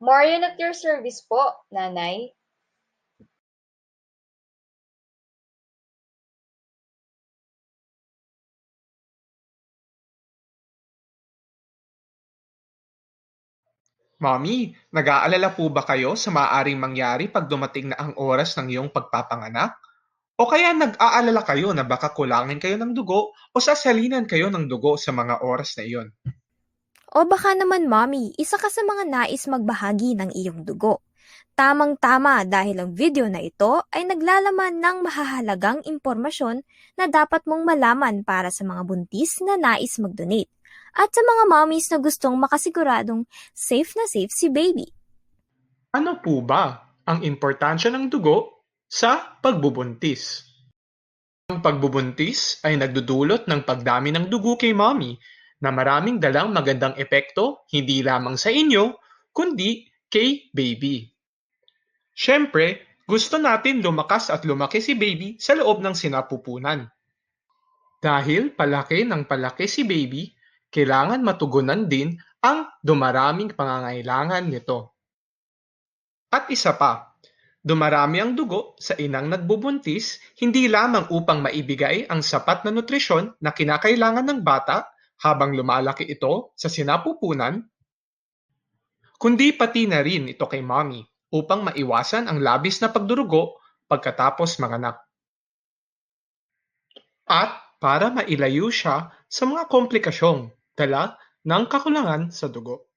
Marian at your service po, Nanay. Mommy, nag-aalala po ba kayo sa maaaring mangyari pag dumating na ang oras ng iyong pagpapanganak? O kaya nag-aalala kayo na baka kulangin kayo ng dugo o sasalinan kayo ng dugo sa mga oras na iyon? O baka naman, Mommy, isa ka sa mga nais magbahagi ng iyong dugo. Tamang-tama dahil ang video na ito ay naglalaman ng mahahalagang impormasyon na dapat mong malaman para sa mga buntis na nais mag-donate at sa mga mommies na gustong makasiguradong safe na safe si baby. Ano po ba ang importansya ng dugo sa pagbubuntis? Ang pagbubuntis ay nagdudulot ng pagdami ng dugo kay mommy na maraming dalang magandang epekto hindi lamang sa inyo, kundi kay baby. Siyempre, gusto natin lumakas at lumaki si baby sa loob ng sinapupunan. Dahil palaki ng palaki si baby, kailangan matugunan din ang dumaraming pangangailangan nito. At isa pa, dumarami ang dugo sa inang nagbubuntis hindi lamang upang maibigay ang sapat na nutrisyon na kinakailangan ng bata habang lumalaki ito sa sinapupunan, kundi pati na rin ito kay mommy upang maiwasan ang labis na pagdurugo pagkatapos manganak. At para mailayo siya sa mga komplikasyong dala ng kakulangan sa dugo.